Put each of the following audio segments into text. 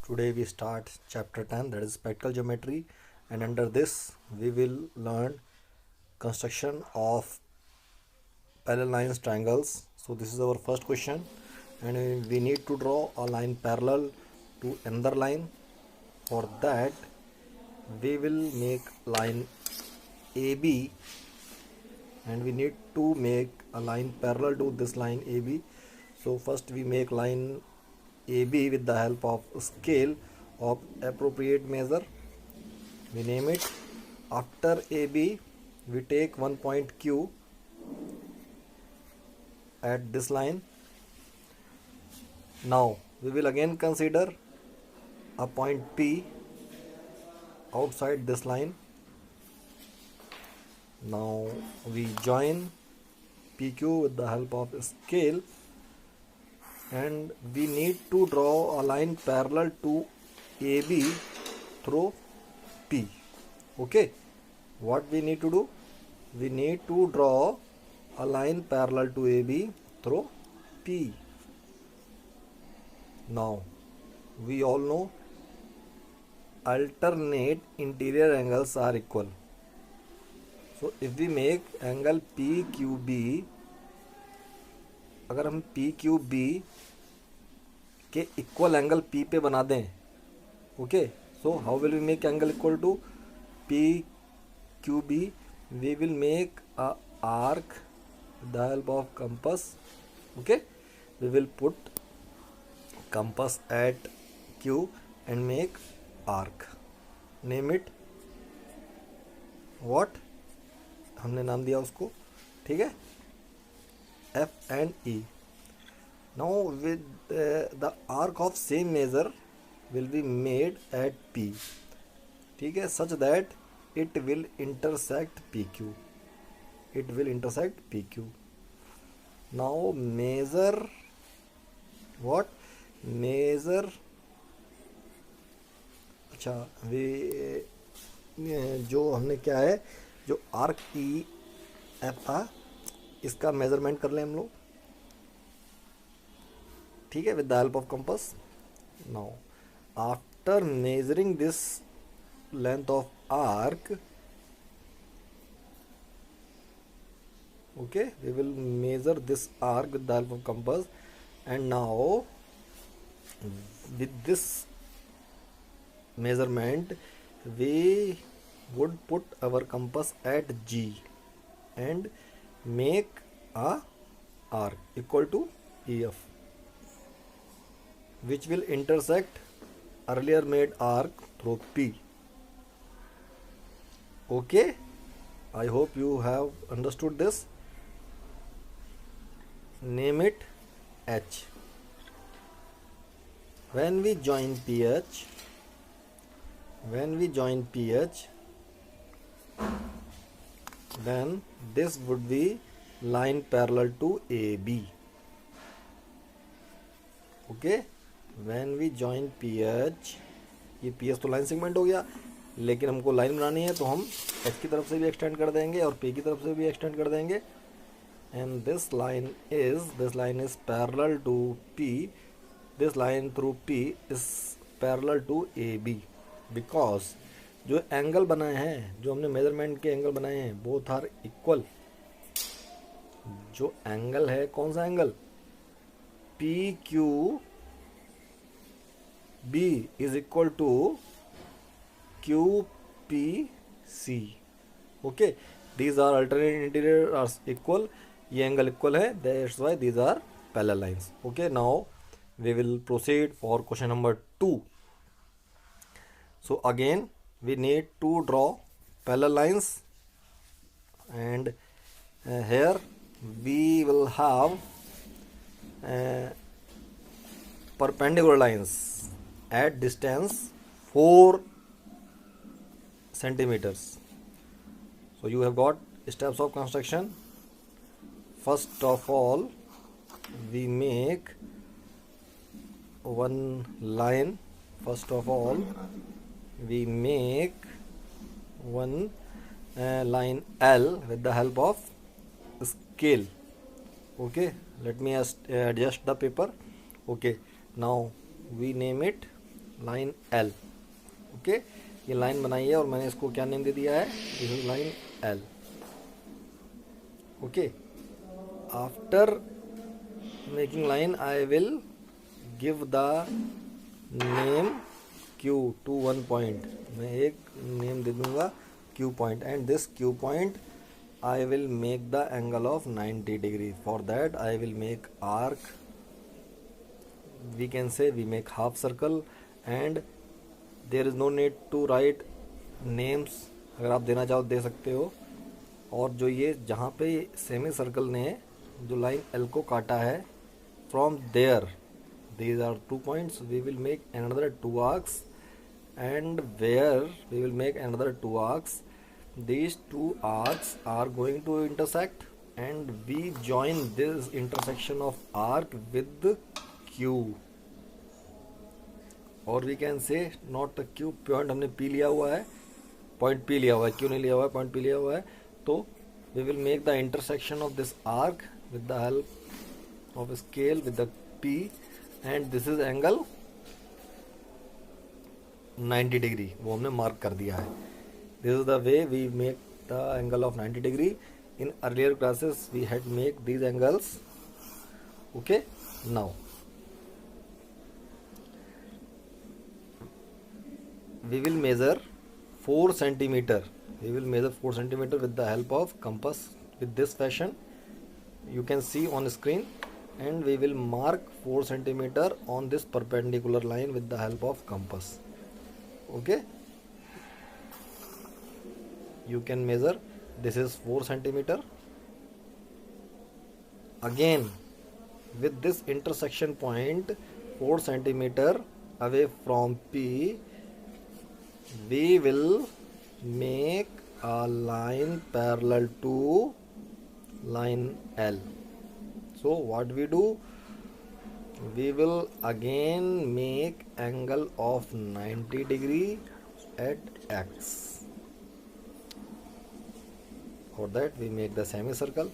Today we start chapter 10, that is spectral geometry, and under this we will learn construction of parallel lines triangles. So this is our first question, and we need to draw a line parallel to another line. For that we will make line AB, and we need to make a line parallel to this line AB. So first we make line AB with the help of scale of appropriate measure. We name it. After AB we take one point Q at this line. Now we will again consider a point P outside this line. Now we join PQ with the help of scale, and we need to draw a line parallel to AB through P. Okay, what we need to do? We need to draw a line parallel to AB through P. Now we all know alternate interior angles are equal. So if we make angle PQB, अगर हम PQB के equal angle P पे बना दें, okay, so how will we make angle equal to PQB? We will make a arc with the help of compass. Okay, we will put compass at Q and make arc. Name it what? हमने नाम दिया उसको, ठीक है, F and E. Now with the arc of same measure will be made at P, ठीक है, such that it will intersect PQ. It will intersect PQ. Now measure what? Measure, अच्छा, वे जो हमने क्या है, जो आर्क ई एफ था, इसका मेजरमेंट कर लें हम लोग, ठीक है, with the help of compass. Now after measuring this length of arc, okay, we will measure this arc with the help of compass, and now with this measurement we would put our compass at G and make a arc equal to EF, which will intersect earlier made arc through P. Okay, I hope you have understood this. Name it H. When we join PH, then this would be line parallel to AB. Okay, when we join PH, ये PH तो line segment हो गया, लेकिन हमको line बनानी है तो हम H की तरफ से भी एक्सटेंड कर देंगे और P की तरफ से भी एक्सटेंड कर देंगे, and this line is parallel to P. This line through P is parallel to AB, because जो एंगल बनाए हैं, जो हमने मेजरमेंट के एंगल बनाए हैं, बोथ आर इक्वल. जो एंगल है, कौन सा angle? PQB is equal to QPC. Okay, these are alternate interior are equal. ये एंगल इक्वल है, that's why these are parallel lines. Okay, now we will proceed for question number 2. So again we need to draw parallel lines, and here we will have perpendicular lines at distance 4 centimeters. So you have got steps of construction. First of all we make one line. First of all we make one line L with the help of scale. Okay, let me adjust the paper. Okay, now we name it line L. Okay, ये line बनाई है और मैंने इसको क्या name दे दिया है, this is line L. Okay, after making line I will give the name Q to one point, मैं एक नेम दे दूंगा Q point, and this Q point I will make the angle of 90 degree. For that I will make arc, we can say we make half circle, and there is no need to write names, अगर आप देना चाहो दे सकते हो। और जो ये जहाँ पे सेमी सर्कल ने जो लाइन L को काटा है, from there these are 2 points, we will make another 2 arcs, and where we will make another 2 arcs, these 2 arcs are going to intersect, and we join this intersection of arc with Q, or we can say not the Q point, हमने P लिया हुआ है, point P लिया हुआ है, Q नहीं लिया हुआ है, point P लिया हुआ है, तो we will make the intersection of this arc with the help of a scale with the P, and this is angle 90 degree, वो हमने मार्क कर दिया है। This is the way we make the angle of 90 degree. In earlier classes we had make these angles. Okay, now we will measure 4 centimeter. We will measure 4 centimeter with the help of compass with this fashion. You can see on screen, and we will mark 4 centimeter on this perpendicular line with the help of compass. Okay. You can measure, this is 4 centimeter. Again with this intersection point 4 centimeter away from P, we will make a line parallel to line L. So what we do, we will again make angle of 90 degree at X. For that we make the semicircle,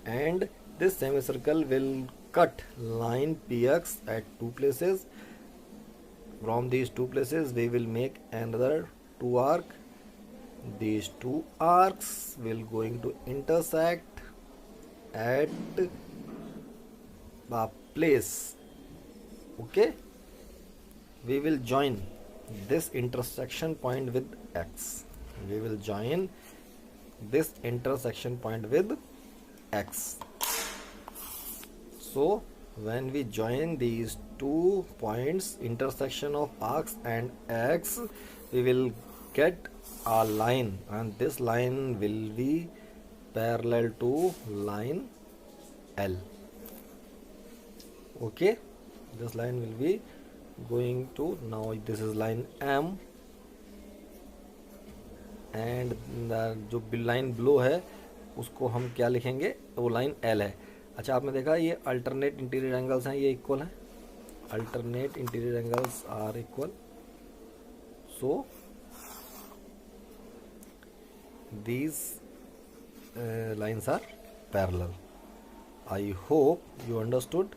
and this semicircle will cut line PX at 2 places. From these 2 places we will make another 2 arc. These 2 arcs will going to intersect at a place. Okay, we will join this intersection point with X. We will join this intersection point with X. So when we join these 2 points, intersection of arcs and X, we will get a line, and this line will be parallel to line L. Okay, this line will be going to, now this is line M, and जो line below है उसको हम क्या लिखेंगे, वो line L है। अच्छा, आपने देखा ये अल्टरनेट इंटीरियर एंगल्स हैं, ये इक्वल हैं, alternate interior angles are equal, so these lines are parallel. I hope you understood.